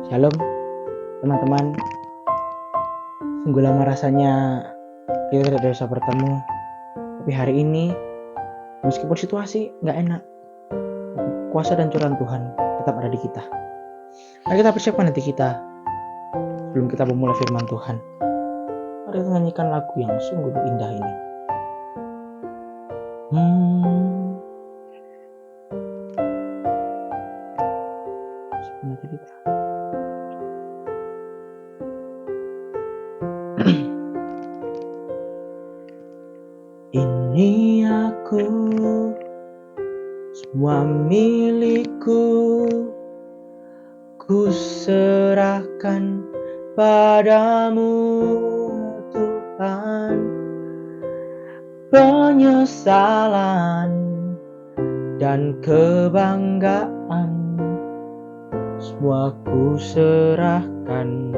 Shalom teman-teman, sungguh lama rasanya kita tidak bisa bertemu. Tapi hari ini, meskipun situasi gak enak, kuasa dan curahan Tuhan tetap ada di kita. Mari kita persiapkan hati kita sebelum kita memulai firman Tuhan. Mari kita nyanyikan lagu yang sungguh indah ini. Persiapkan hati kita. Ini aku, semua milikku, ku serahkan padamu Tuhan. Penyesalan dan kebanggaan semua ku serahkan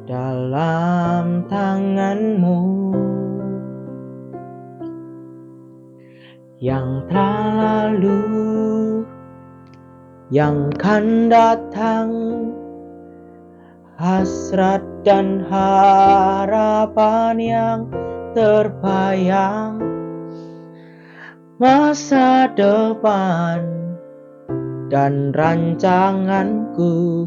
dalam tangan-Mu. Yang telah lalu, yang kan datang, hasrat dan harapan yang terbayang, masa depan dan rancanganku,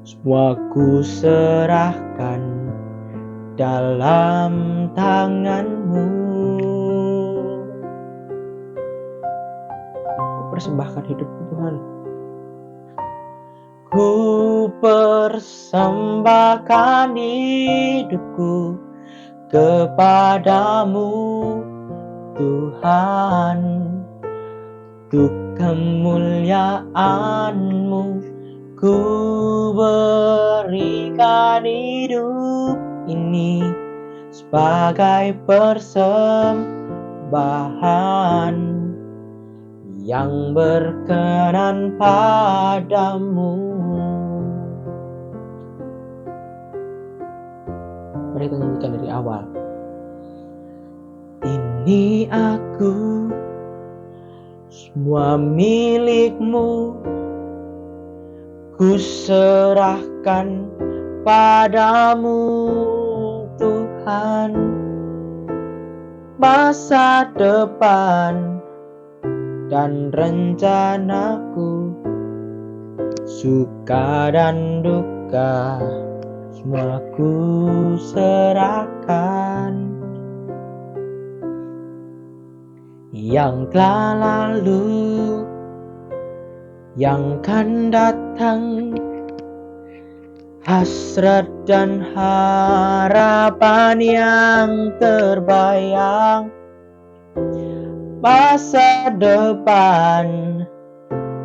semua ku serahkan dalam tangan-Mu. Persembahkan hidupku Tuhan. Ku persembahkan hidupku kepadamu Tuhan, untuk kemuliaan-Mu ku berikan hidup ini sebagai persembahan yang berkenan padamu. Mari kita nyanyikan dari awal. Ini aku, semua milik-Mu, ku serahkan padamu Tuhan. Masa depan dan rencanaku, suka dan duka, semua ku serahkan. Yang telah lalu, yang kan datang, hasrat dan harapan yang terbayang, masa depan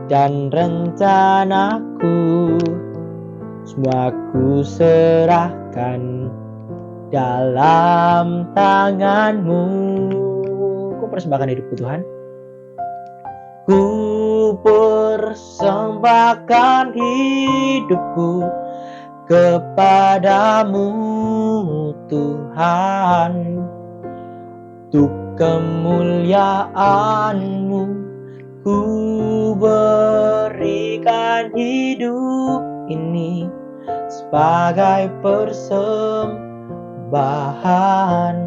dan rencanaku, semua ku serahkan dalam tangan-Mu. Ku persembahkan hidupku Tuhan. Ku persembahkan hidupku kepadamu Tuhan, untuk kemuliaan-Mu ku berikan hidup ini sebagai persembahan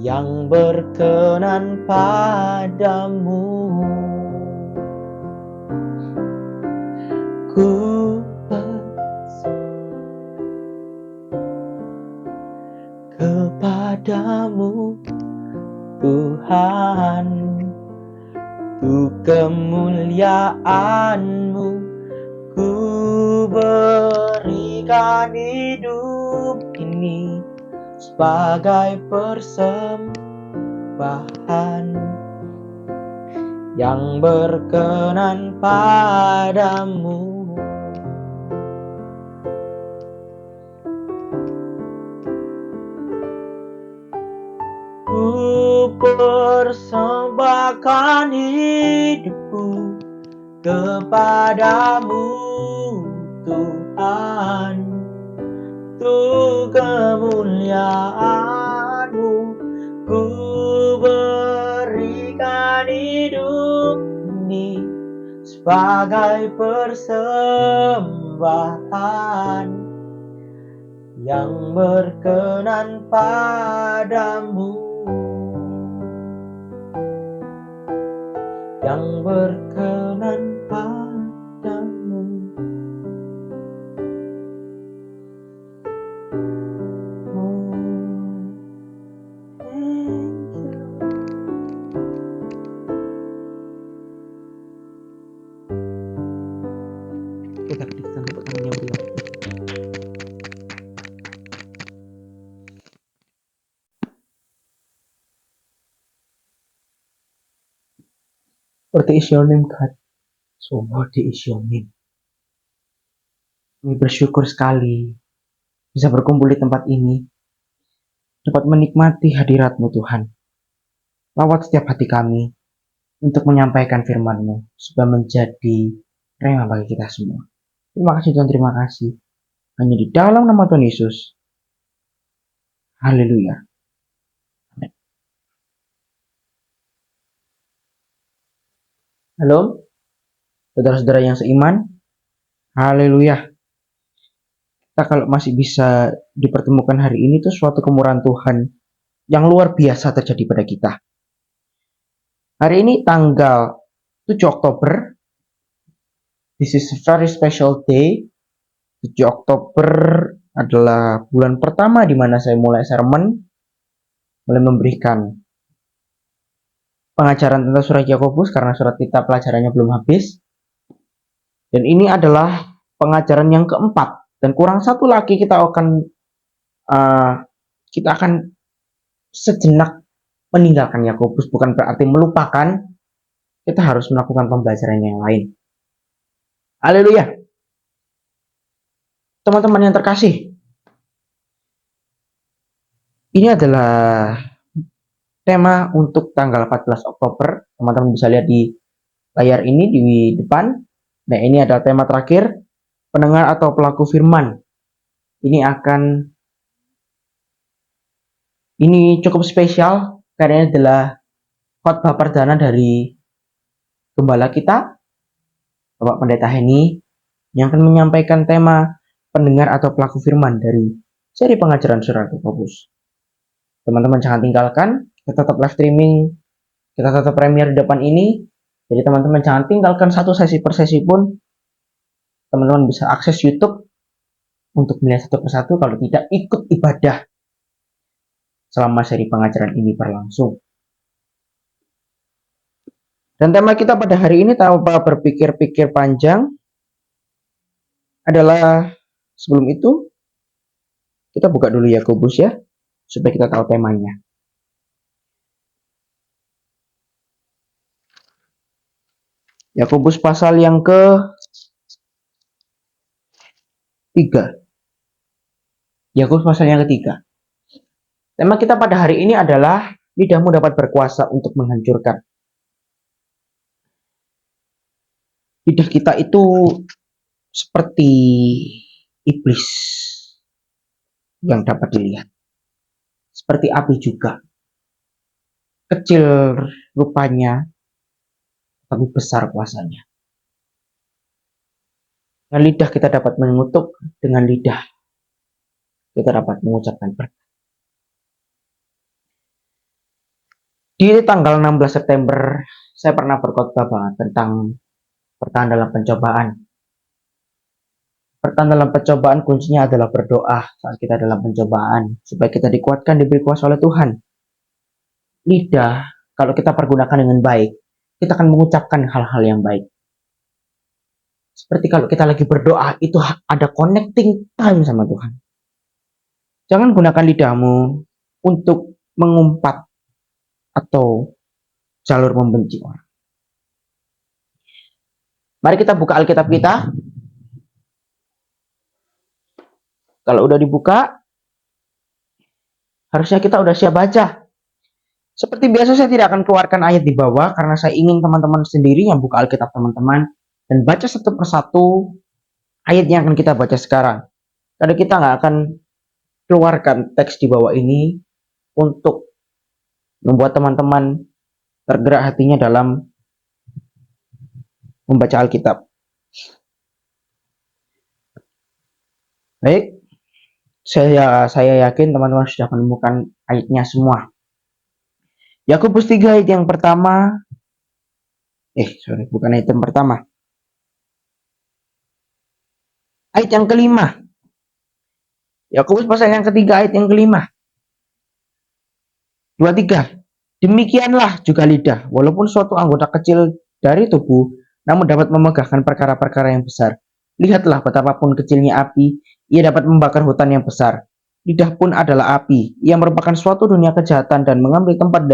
yang berkenan padamu. Ku kepadamu Tuhan, untuk kemuliaan-Mu ku berikan hidup ini sebagai persembahan yang berkenan padamu. Ku persembahkan hidupku kepadamu Tuhan, untuk kemuliaan-Mu ku berikan hidup ini bagai persembahan yang berkenan padamu, yang berkenan padamu. Oh, thank you. Kita berikan tepuk tangan yang meriah. What is your name, God? So what is your name? Kami bersyukur sekali bisa berkumpul di tempat ini, dapat menikmati hadirat-Mu Tuhan. Lawat setiap hati kami untuk menyampaikan firman-Mu supaya menjadi rema bagi kita semua. Terima kasih Tuhan, terima kasih. Hanya di dalam nama Tuhan Yesus. Haleluya. Amin. Halo, saudara-saudara yang seiman. Haleluya. Kita kalau masih bisa dipertemukan hari ini itu suatu kemurahan Tuhan yang luar biasa terjadi pada kita. Hari ini tanggal 7 Oktober. This is a very special day. 7 Oktober adalah bulan pertama di mana saya mulai sermon, mulai memberikan pengajaran tentang surat Yakobus karena surat kita pelajarannya belum habis. Dan ini adalah pengajaran yang keempat. Dan kurang satu lagi kita akan sejenak meninggalkan Yakobus, bukan berarti melupakan. Kita harus melakukan pembelajaran yang lain. Haleluya. Teman-teman yang terkasih, ini adalah tema untuk tanggal 14 Oktober. Teman-teman bisa lihat di layar ini di depan. Nah, ini adalah tema terakhir, pendengar atau pelaku firman. Ini cukup spesial karena ini adalah khotbah perdana dari gembala kita, Bapak Pendeta Heni, yang akan menyampaikan tema pendengar atau pelaku firman dari seri pengajaran surat Yakobus. Teman-teman jangan tinggalkan, kita tetap live streaming, kita tetap premier di depan ini. Jadi teman-teman jangan tinggalkan satu sesi per sesi pun. Teman-teman bisa akses YouTube untuk melihat satu persatu, kalau tidak ikut ibadah selama seri pengajaran ini berlangsung. Dan tema kita pada hari ini tanpa berpikir-pikir panjang adalah, sebelum itu kita buka dulu Yakobus ya, supaya kita tahu temanya. Yakobus pasal yang ke-3. Yakobus pasal yang ke-3. Tema kita pada hari ini adalah lidahmu dapat berkuasa untuk menghancurkan. Lidah kita itu seperti iblis yang dapat dilihat. Seperti api juga. Kecil rupanya, tapi besar kuasanya. Dengan lidah kita dapat mengutuk, dengan lidah kita dapat mengucapkan berkat. Di tanggal 16 September, saya pernah berkhotbah banget tentang bertahan dalam pencobaan. Bertahan dalam pencobaan kuncinya adalah berdoa saat kita dalam pencobaan, supaya kita dikuatkan, diberi kuasa oleh Tuhan. Lidah, kalau kita pergunakan dengan baik, kita akan mengucapkan hal-hal yang baik. Seperti kalau kita lagi berdoa, itu ada connecting time sama Tuhan. Jangan gunakan lidahmu untuk mengumpat atau jalur membenci orang. Mari kita buka Alkitab kita. Kalau udah dibuka, harusnya kita udah siap baca. Seperti biasa saya tidak akan keluarkan ayat di bawah, karena saya ingin teman-teman sendiri yang buka Alkitab teman-teman dan baca satu persatu ayat yang akan kita baca sekarang. Karena kita nggak akan keluarkan teks di bawah ini untuk membuat teman-teman tergerak hatinya dalam membaca Alkitab. Baik, saya yakin teman-teman sudah menemukan ayatnya semua. Yakobus 3 ayat yang pertama, bukan ayat yang pertama. Ayat yang kelima. Yakobus pasal yang ketiga ayat yang kelima. 23. Demikianlah juga lidah, walaupun suatu anggota kecil dari tubuh, namun dapat memegahkan perkara-perkara yang besar. Lihatlah betapapun kecilnya api, ia dapat membakar hutan yang besar. Lidah pun adalah api, ia merupakan suatu dunia kejahatan dan mengambil tempat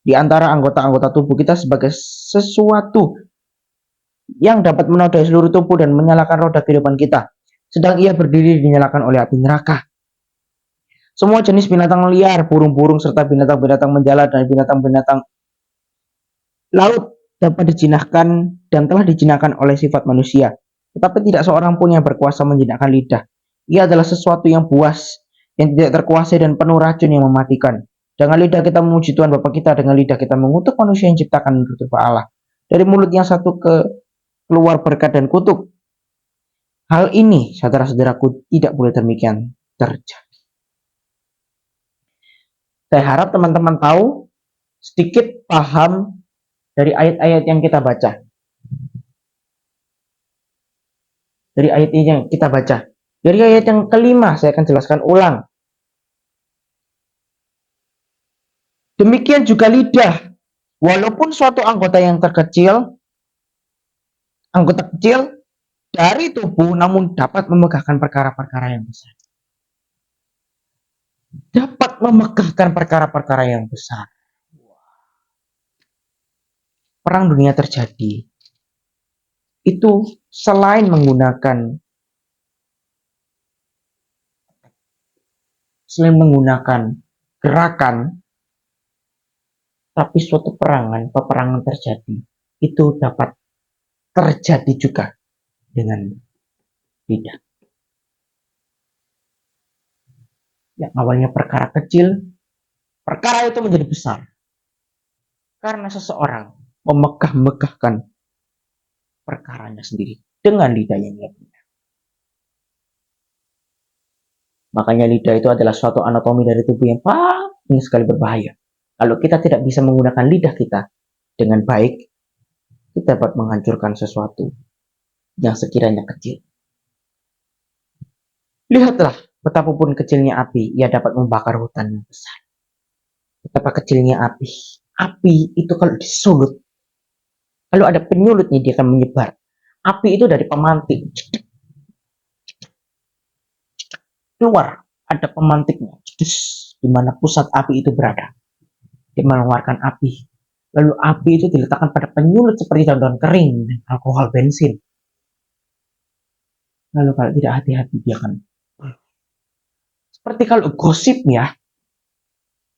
di antara anggota-anggota tubuh kita sebagai sesuatu yang dapat menodai seluruh tubuh dan menyalakan roda kehidupan kita. Sedang ia berdiri dinyalakan oleh api neraka. Semua jenis binatang liar, burung-burung, serta binatang-binatang menjala dan binatang-binatang laut dapat dijinakkan dan telah dijinakkan oleh sifat manusia. Tetapi tidak seorang pun yang berkuasa menjinakkan lidah. Ia adalah sesuatu yang buas, yang tidak terkuasai dan penuh racun yang mematikan. Dengan lidah kita memuji Tuhan Bapa kita, dengan lidah kita mengutuk manusia yang diciptakan menurut rupa Allah. Dari mulut yang satu keluar berkat dan kutuk. Hal ini, saudara-saudaraku, tidak boleh demikian terjadi. Saya harap teman-teman tahu sedikit paham dari ayat-ayat yang kita baca. Dari ayat ini yang kita baca. Dari ayat yang kelima, saya akan jelaskan ulang. Demikian juga lidah. Walaupun suatu anggota yang terkecil, anggota kecil dari tubuh, namun dapat memegahkan perkara-perkara yang besar. Dapat memegahkan perkara-perkara yang besar. Perang dunia terjadi. Itu selain menggunakan gerakan, tapi suatu peperangan terjadi. Itu dapat terjadi juga dengan lidah. Yang awalnya perkara kecil, perkara itu menjadi besar. Karena seseorang memegah-megahkan perkaranya sendiri dengan lidah yang ia punya. Makanya lidah itu adalah suatu anatomi dari tubuh yang paling sekali berbahaya. Kalau kita tidak bisa menggunakan lidah kita dengan baik, kita dapat menghancurkan sesuatu yang sekiranya kecil. Lihatlah, betapapun kecilnya api, ia dapat membakar hutan yang besar. Betapa kecilnya api. Api itu kalau disulut, kalau ada penyulutnya dia akan menyebar. Api itu dari pemantik. Keluar, ada pemantiknya. Di mana pusat api itu berada. Dia mengeluarkan api. Lalu api itu diletakkan pada penyulut seperti daun-daun kering dan alkohol bensin. Lalu kalau tidak hati-hati dia akan seperti kalau gosip ya.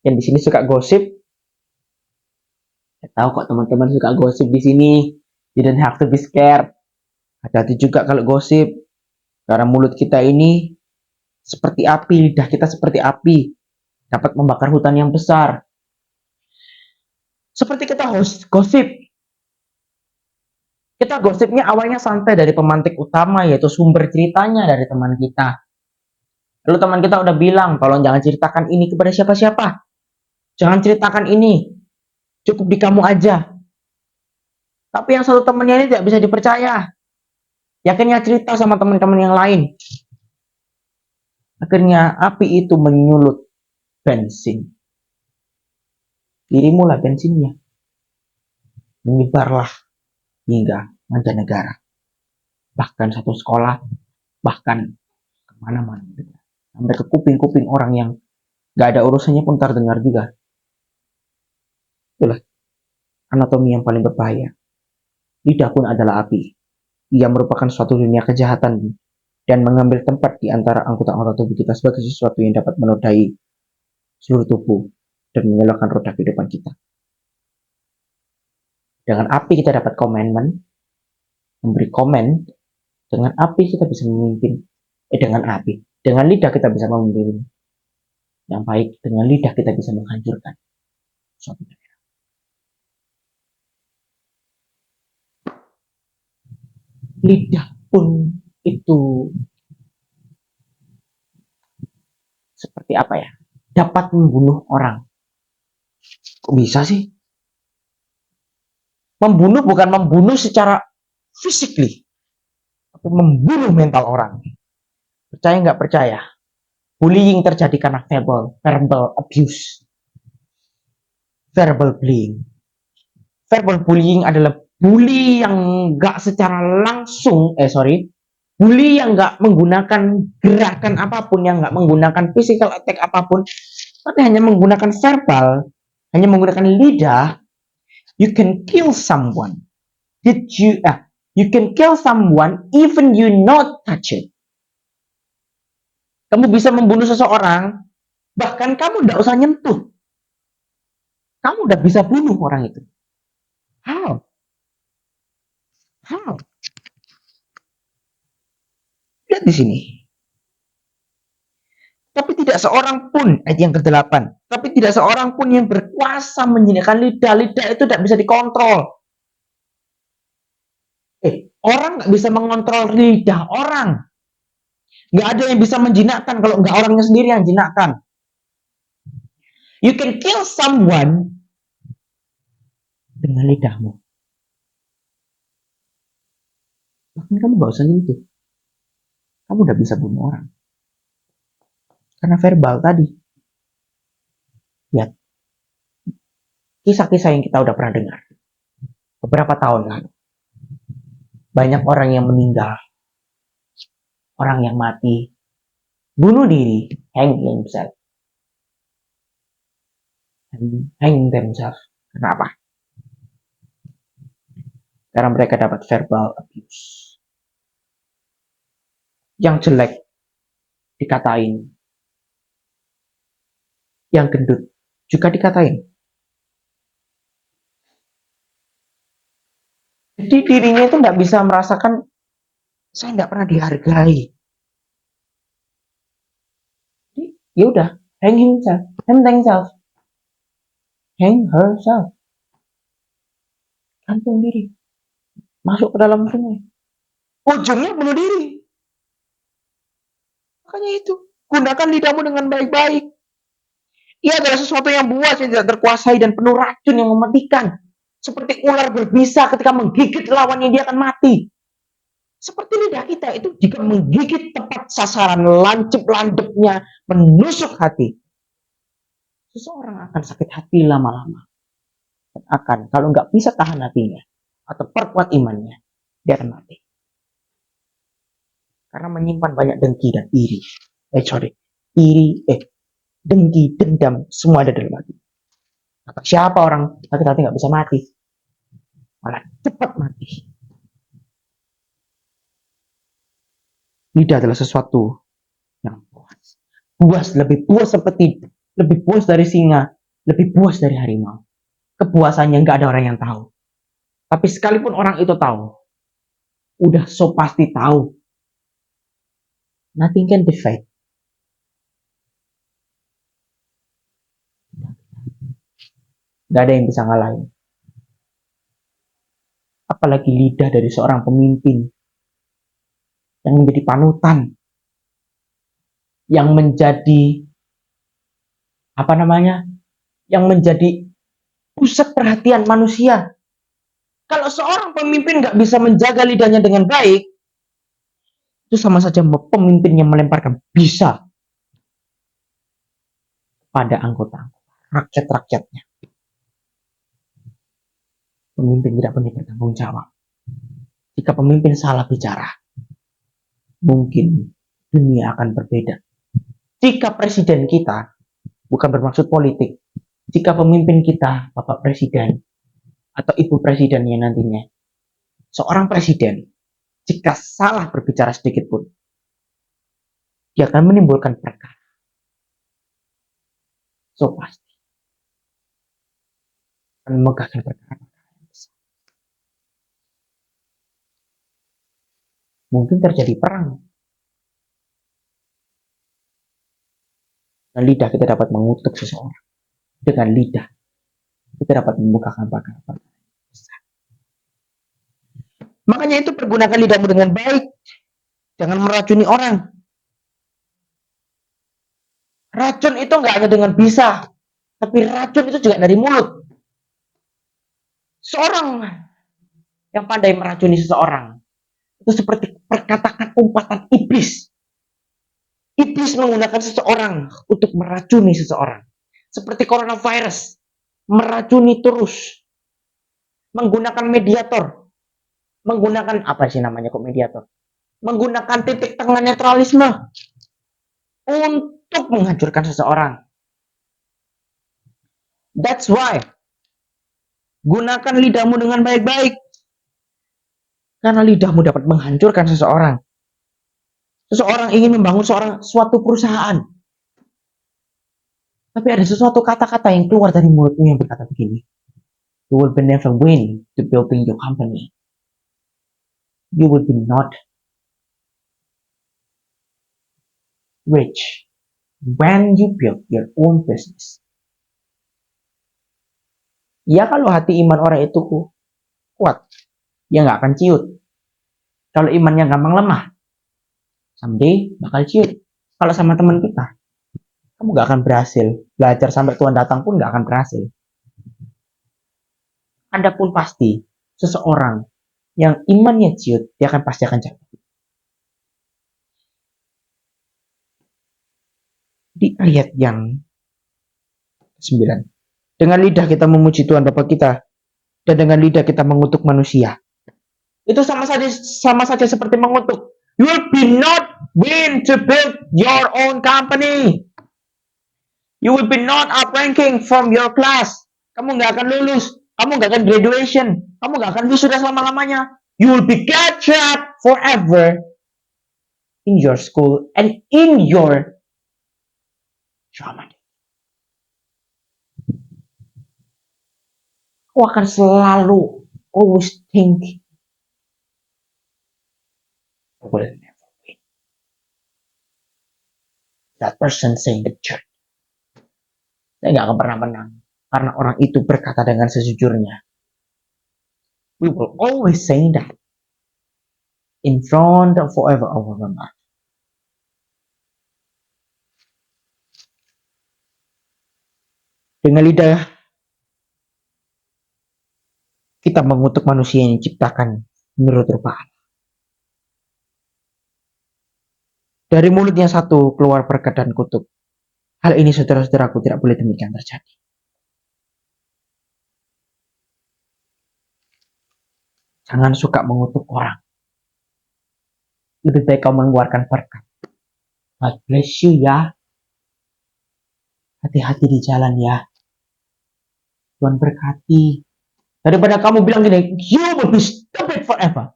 Yang di sini suka gosip. Saya tahu kok teman-teman suka gosip di sini. You don't have to be scared. Hati-hati juga kalau gosip. Karena mulut kita ini seperti api, lidah kita seperti api. Dapat membakar hutan yang besar. Seperti kita gosip. Kita gosipnya awalnya santai dari pemantik utama, yaitu sumber ceritanya dari teman kita. Lalu teman kita udah bilang, tolong jangan ceritakan ini kepada siapa-siapa. Jangan ceritakan ini. Cukup di kamu aja. Tapi yang satu temannya ini tidak bisa dipercaya. Akhirnya cerita sama teman-teman yang lain. Akhirnya api itu menyulut bensin. Dirimulah bensinnya. Menyebarlah hingga mancanegara. Bahkan satu sekolah, bahkan kemana-mana. Sampai ke kuping-kuping orang yang gak ada urusannya pun terdengar juga. Itulah anatomi yang paling berbahaya. Lidah pun adalah api. Ia merupakan suatu dunia kejahatan dan mengambil tempat di antara anggota-anggota tubuh kita sebagai sesuatu yang dapat menodai seluruh tubuh dan menyalakan roda kehidupan kita. Dengan api kita dapat komitmen, memberi komen. Dengan api kita bisa memimpin. Dengan lidah kita bisa memimpin yang baik. Dengan lidah kita bisa menghancurkan suatu daerah. lidah pun itu seperti apa ya? Dapat membunuh orang. Kok bisa sih? Membunuh bukan membunuh secara physically, tapi membunuh mental orang. Percaya nggak percaya? Bullying terjadi karena verbal abuse, verbal bullying. Verbal bullying adalah bully yang nggak secara langsung, bully yang nggak menggunakan gerakan apapun, yang nggak menggunakan physical attack apapun, tapi hanya menggunakan verbal, hanya menggunakan lidah. You can kill someone. You can kill someone even you not touch it. Kamu bisa membunuh seseorang, bahkan kamu tidak usah nyentuh. Kamu udah bisa bunuh orang itu. How? How? Lihat di sini. Tapi tidak seorang pun, ayat yang ke-8, tapi tidak seorang pun yang berkuasa menjinakkan lidah. Lidah itu tidak bisa dikontrol. Orang nggak bisa mengontrol lidah orang. Nggak ada yang bisa menjinakkan kalau nggak orangnya sendiri yang jinakkan. You can kill someone dengan lidahmu. Bahkan kamu nggak usah nyentuh. Kamu udah bisa bunuh orang. Karena verbal tadi. Lihat. Kisah-kisah yang kita udah pernah dengar. Beberapa tahun lalu. Banyak orang yang meninggal. Orang yang mati. Bunuh diri. Hang themselves. Hang themselves. Kenapa? Karena mereka dapat verbal abuse. Yang jelek dikatain. Yang gendut juga dikatain. Jadi dirinya itu nggak bisa merasakan, saya nggak pernah dihargai. Ya udah, hang himself, hang themselves, hang herself, gantung diri, masuk ke dalam sungai. Ujungnya bunuh diri. Makanya itu, gunakan lidahmu dengan baik-baik. Ia adalah sesuatu yang buas, yang tidak terkuasai dan penuh racun yang mematikan. Seperti ular berbisa ketika menggigit lawannya, dia akan mati. Seperti lidah kita itu jika menggigit tepat sasaran, lancip-lancipnya menusuk hati. Seseorang akan sakit hati lama-lama. Dan akan, kalau nggak bisa tahan hatinya atau perkuat imannya, dia akan mati. Karena menyimpan banyak dengki dan iri. Dengki, dendam, semua ada dalam hati. Kata siapa orang hati-hati nggak bisa mati? Malah cepat mati. Lidah adalah sesuatu yang puas. Puas, lebih puas seperti, lebih puas dari singa, lebih puas dari harimau. Kepuasannya nggak ada orang yang tahu. Tapi sekalipun orang itu tahu, udah so pasti tahu. Nothing can defeat. Gak ada yang bisa ngalahin. Apalagi lidah dari seorang pemimpin yang menjadi panutan, yang menjadi yang menjadi pusat perhatian manusia. Kalau seorang pemimpin nggak bisa menjaga lidahnya dengan baik, itu sama saja pemimpin yang melemparkan bisa pada anggota rakyat-rakyatnya. Pemimpin tidak punya bertanggung jawab. Jika pemimpin salah bicara, mungkin dunia akan berbeda. Jika presiden kita, bukan bermaksud politik, jika pemimpin kita, Bapak Presiden, atau Ibu Presidennya nantinya, seorang presiden, jika salah berbicara sedikit pun, dia akan menimbulkan perkara. So pasti akan memegahkan perkara. Mungkin terjadi perang. Dan lidah kita dapat mengutuk seseorang. Dengan lidah kita dapat membukakan perkara-perkara besar. Makanya itu pergunakan lidahmu dengan baik. Jangan meracuni orang. Racun itu nggak hanya dengan bisa, tapi racun itu juga dari mulut. Seorang yang pandai meracuni seseorang itu seperti perkataan umpatan iblis. Iblis menggunakan seseorang untuk meracuni seseorang. Seperti coronavirus, meracuni terus. Menggunakan mediator. Menggunakan, apa sih namanya kok mediator? Menggunakan titik tengah netralisme untuk menghancurkan seseorang. That's why, gunakan lidahmu dengan baik-baik. Karena lidahmu dapat menghancurkan seseorang. Seseorang ingin membangun suatu perusahaan. Tapi ada sesuatu kata-kata yang keluar dari mulutmu yang berkata begini. You will be never win to building your company. You will be not rich when you build your own business. Ya kalau hati iman orang itu kuat, ya nggak akan ciut. Kalau imannya gampang lemah, someday bakal ciut. Kalau sama teman kita, kamu nggak akan berhasil. Belajar sampai Tuhan datang pun nggak akan berhasil. Anda pun pasti seseorang yang imannya ciut, dia akan pasti akan jatuh. Di ayat yang 9. Dengan lidah kita memuji Tuhan Bapa kita, dan dengan lidah kita mengutuk manusia. Itu sama saja seperti mengutuk. You will be not win to build your own company. You will be not up ranking from your class. Kamu nggak akan lulus. Kamu nggak akan graduation. Kamu nggak akan wisuda selama-lamanya. You will be trapped forever in your school and in your drama. Kau akan selalu always think I will never win. That person saying the truth. Saya nggak akan pernah menang. Karena orang itu berkata dengan sejujurnya. We will always say that. In front of forever our mama. Dengan lidah kita mengutuk manusia yang diciptakan menurut rupa Allah. Dari mulutnya satu keluar berkat dan kutuk. Hal ini saudara-saudaraku tidak boleh demikian terjadi. Jangan suka mengutuk orang. Lebih baik kau mengeluarkan berkat. God bless you ya. Hati-hati di jalan ya. Tuhan berkati. Daripada kamu bilang gini, you will be stupid forever.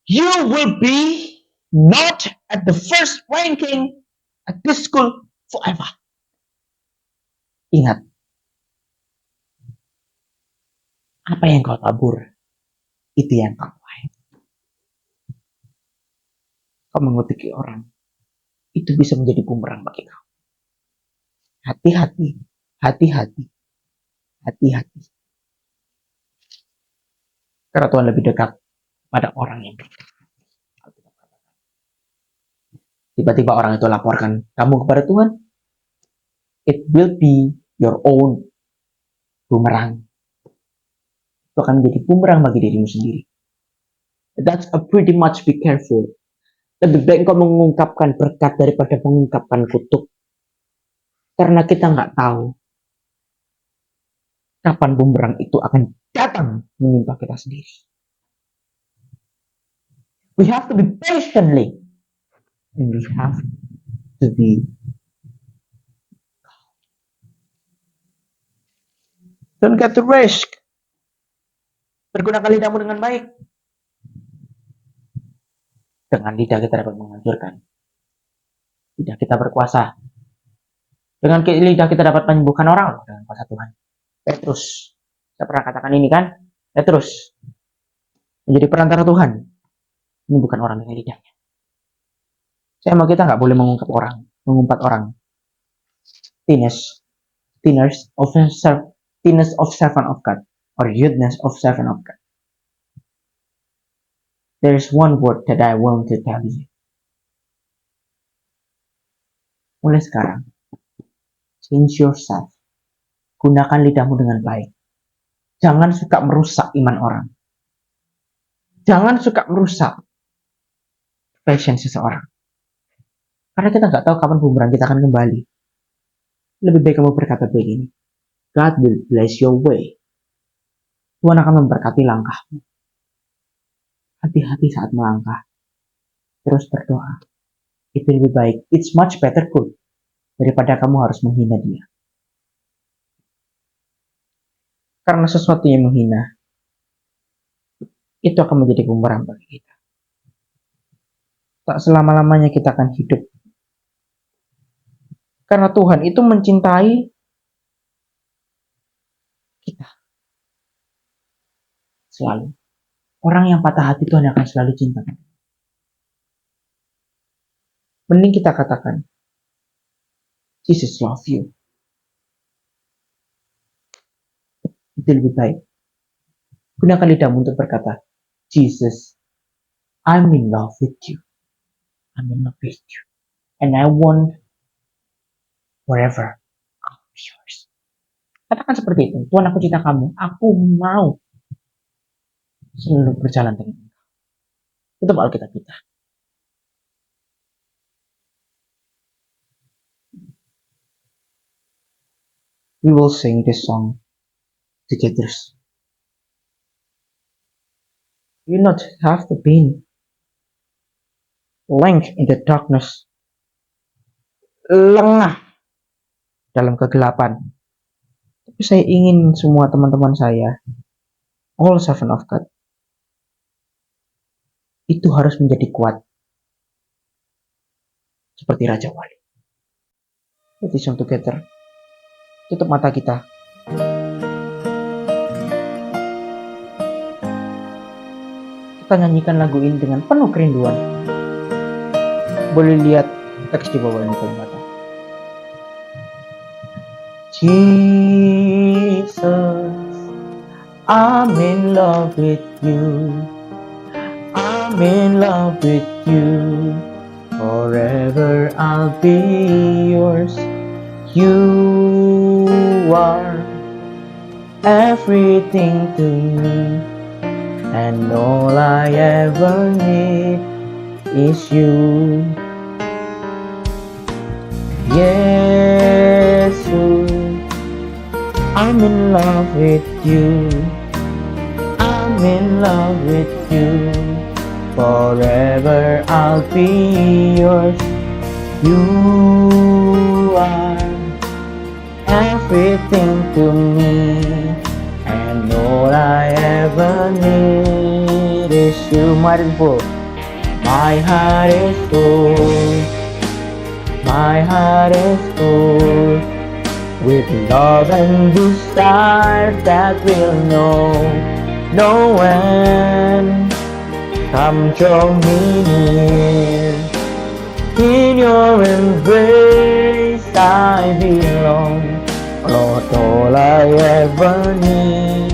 You will be not at the first ranking at this school forever. Ingat, apa yang kau tabur, itu yang kau tuai. Kau mengutuki orang, itu bisa menjadi bumerang bagi kau. Hati-hati, hati-hati, hati-hati. Karena Tuhan lebih dekat pada orang yang dekat. Tiba-tiba orang itu laporkan kamu kepada Tuhan, it will be your own bumerang. Itu akan menjadi bumerang bagi dirimu sendiri. That's a pretty much be careful. Lebih baik kau mengungkapkan berkat daripada mengungkapkan kutuk. Karena kita nggak tahu kapan bumerang itu akan datang menimpa kita sendiri. We have to be patiently, and we have to be. Don't get the risk. Pergunakan lidahmu dengan baik. Dengan lidah kita dapat menghancurkan. Lidah kita berkuasa. Dengan lidah kita dapat menyembuhkan orang dengan kuasa Tuhan. Petrus, saya pernah katakan ini kan? Petrus menjadi perantara Tuhan, menyembuhkan orang dengan lidahnya. Saya mau kita nggak boleh mengungkap orang, mengumpat orang. Thinness of servant of God, or rudeness of servant of God. There's one word that I want to tell you. Mulai sekarang, change yourself. Gunakan lidahmu dengan baik. Jangan suka merusak iman orang. Jangan suka merusak passion seseorang. Karena kita nggak tahu kapan bumerang kita akan kembali. Lebih baik kamu berkata begini. God will bless your way. Tuhan akan memberkati langkahmu. Hati-hati saat melangkah. Terus berdoa. Itu lebih baik. It's much better good. Daripada kamu harus menghina dia. Karena sesuatu yang menghina, itu akan menjadi bumerang bagi kita. Tak selama-lamanya kita akan hidup. Karena Tuhan itu mencintai kita. Selalu. Orang yang patah hati Tuhan akan selalu cinta. Mending kita katakan, Jesus love you. Itu lebih baik. Gunakan lidahmu untuk berkata, Jesus, I'm in love with you. I'm in love with you. And I want forever I'll be yours. Katakan seperti itu. Tuhan, aku cinta kamu. Aku mau selalu berjalan dengan engkau. Tutup Alkitab kita. We will sing this song together. You not have to be length in the darkness. Lengah dalam kegelapan. Tapi saya ingin semua teman-teman saya, all servant of God, itu harus menjadi kuat. Seperti Raja Wali. Let's sing together. Tutup mata kita. Kita nyanyikan lagu ini dengan penuh kerinduan. Boleh lihat teks di bawah ini teman-teman. Jesus, I'm in love with you. I'm in love with you. Forever I'll be yours. You are everything to me, and all I ever need is you. Jesus, I'm in love with you. I'm in love with you. Forever I'll be yours. You are everything to me, and all I ever need is you. My heart is full. My heart is full with love and desire that will know no end. Come draw me near. In your embrace I belong. Lord, all I ever need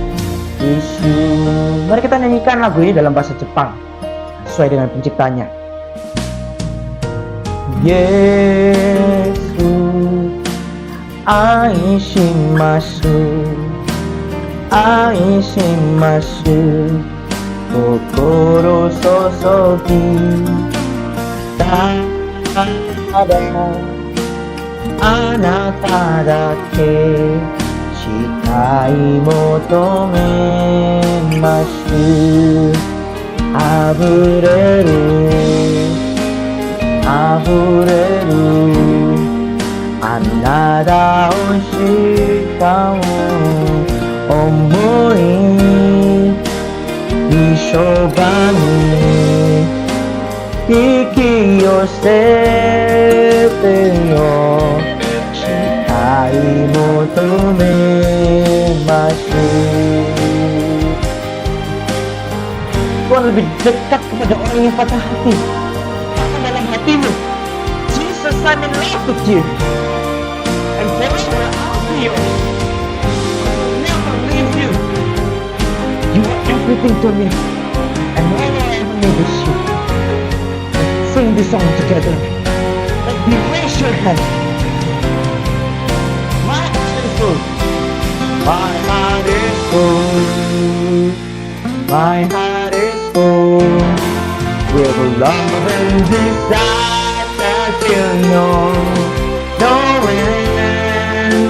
is you. Mari kita nyanyikan lagu ini dalam bahasa Jepang sesuai dengan penciptanya. Yesu aishimasu, aishimasu, kokoro sosogi tada anata dake shitai motomemasu. Abureru anada o shika o omoi ishogani iki yosete yo shitai motomemasu. Tuhan lebih dekat kepada orang yang patah hati. Katakan dalam hatimu, Jesus, I'm in love with you, and forever I'll be yours. I'll never leave you. You are everything to me, and all I ever me this you. Let's sing this song together. Let me raise your hand. My heart is full. My heart is full. My heart is full. With love and desire that feel no end.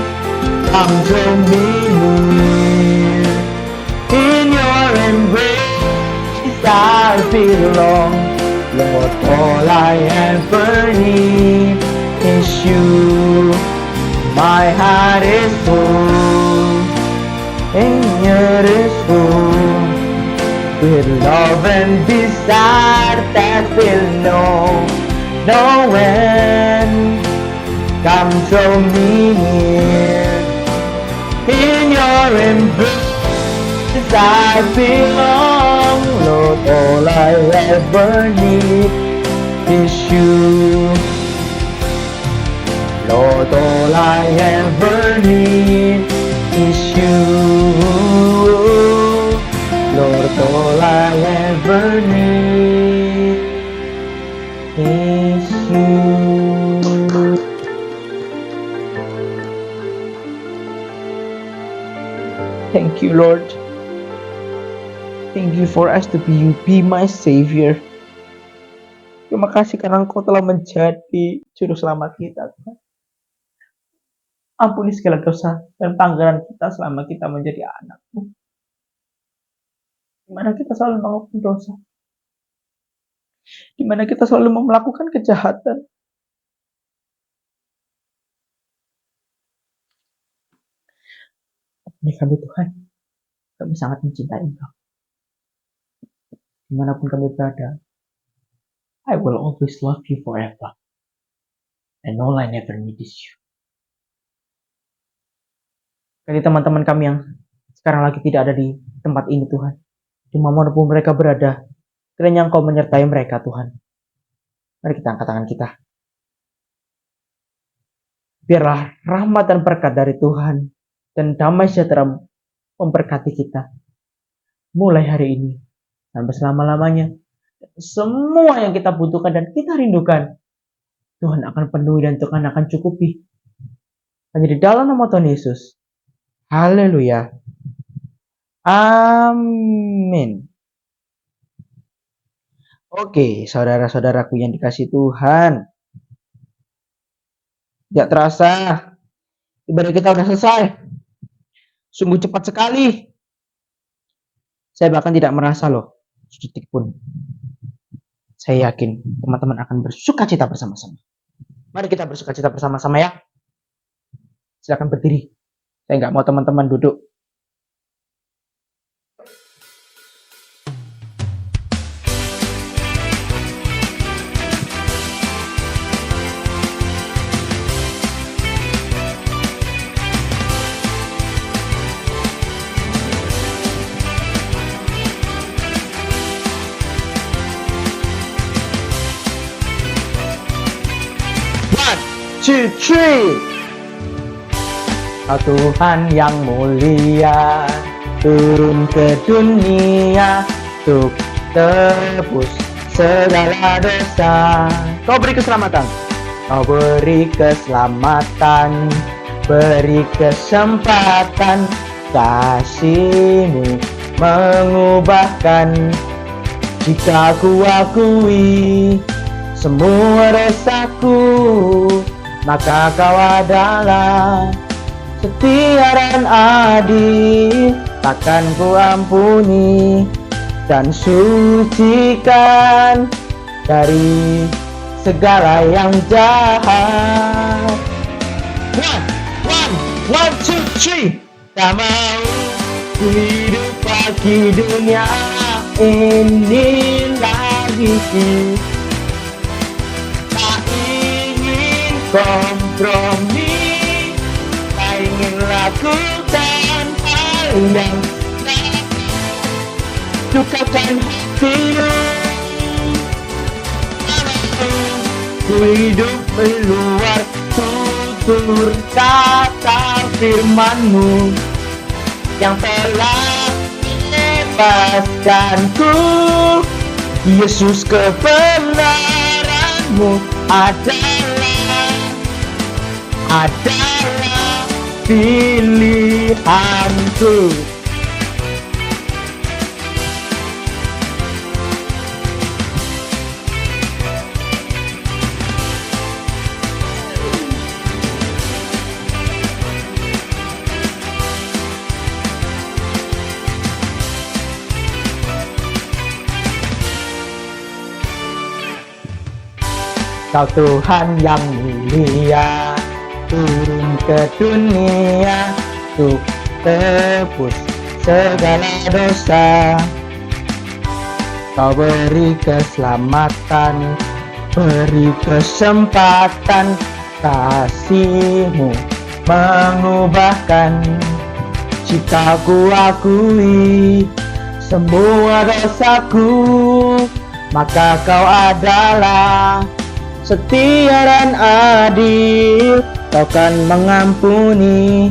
Come to me near. In your embrace I belong. Lord, all I ever need is you. My heart is full, and yours is full, with love and desire that will no end. Come draw me near. In your embrace I belong. Lord, all I ever need is you. Lord, all I ever need is you. Lord, all I ever need is you. Thank you, Lord. Thank you for us to be my Savior. Terima kasih karena Engkau telah menjadi juru selamat kita, Tuhan. Ampuni segala dosa dan pelanggaran kita selama kita menjadi anak-Mu. Di mana kita selalu melakukan dosa. Di mana kita selalu melakukan kejahatan. Ampuni kami, Tuhan. Kami sangat mencintai Engkau. Dimanapun kami berada, I will always love you forever. And all I never need is you. Bagi teman-teman kami yang sekarang lagi tidak ada di tempat ini, Tuhan, dimanapun mereka berada, kiranya Engkau menyertai mereka, Tuhan. Mari kita angkat tangan kita. Biarlah rahmat dan berkat dari Tuhan dan damai sejahtera memberkati kita mulai hari ini sampai selama-lamanya. Semua yang kita butuhkan dan kita rindukan, Tuhan akan penuhi dan Tuhan akan cukupi. Hanya di dalam nama Tuhan Yesus. Haleluya. Amin. Oke, saudara-saudaraku yang dikasihi Tuhan. Tidak terasa, ibadah kita sudah selesai. Sungguh cepat sekali. Saya bahkan tidak merasa loh, sedetik pun. Saya yakin teman-teman akan bersuka cita bersama-sama. Mari kita bersuka cita bersama-sama ya. Silakan berdiri. Saya nggak mau teman-teman duduk. One, two, three. Tuhan yang mulia turun ke dunia untuk tebus segala dosa. Kau beri keselamatan, Kau beri keselamatan, beri kesempatan. Kasih-Mu mengubahkan. Jika ku akui semua dosaku, maka Kau adalah setia dan adil, takkan ku ampuni dan sucikan dari segala yang jahat. One, two, three. Tak mau ku hidup lagi dunia ini lagi. Tak ingin kompromi, ingin lakukan hal yang dukakan hatimu. Ku hidup di luar tutur kata firman-Mu yang telah bebaskanku Yesus kebenaranmu adalah pilihanku. Kau Tuhan yang mulia, turun ke dunia untuk tebus segala dosa. Kau beri keselamatan, beri kesempatan, kasih-Mu mengubahkan. Jika ku akui semua dosaku, maka Kau adalah setia dan adil. Kau kan mengampuni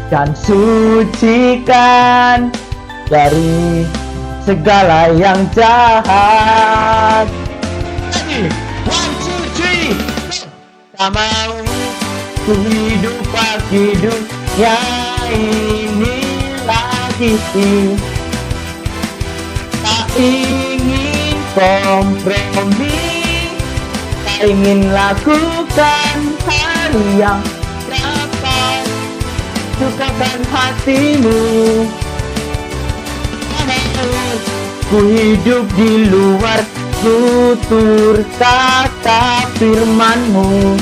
dan sucikan dari segala yang jahat. One, two, three. Tak mau ku hidup pagi dunia ini lagi. Tak ingin kompromi, ingin lakukan hal yang dapat sukakan hatimu. Ku hidup di luar tutur kata firman-Mu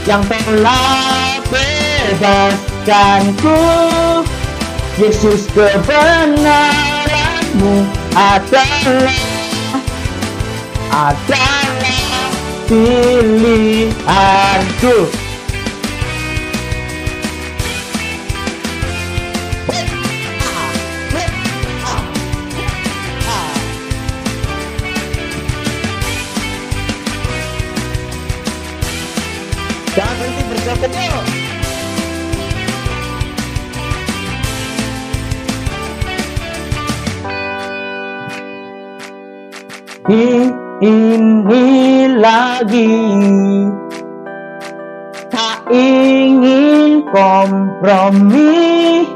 yang telah bebaskanku. Yesus kebenaran-Mu adalah pilihanku. Jangan berhenti berjoget yuk. Ini lagi, tak ingin kompromi,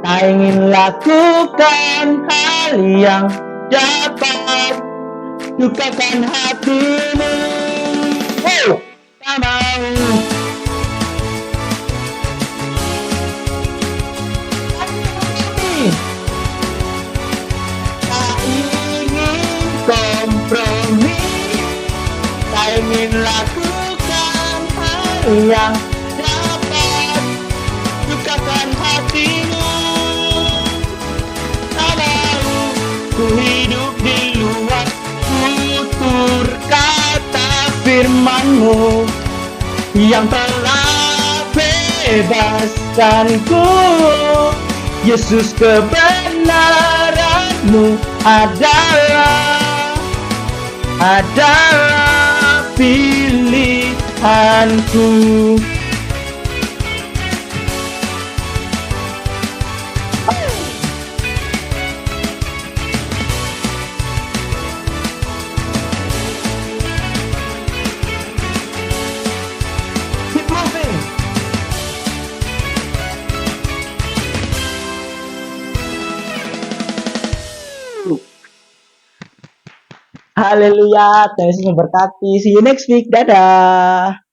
tak ingin lakukan hal yang dapat sukakan hatimu. Tak mau kompromi, tak ingin lakukan hal yang dapat sukakan hatimu. Tak mau ku hidup di luar tutur kata firman-Mu yang telah bebaskanku. Yesus kebenaran-Mu adalah pilihanku. Keep moving. Haleluya, Tuhan Yesus memberkati. See you next week. Dadah.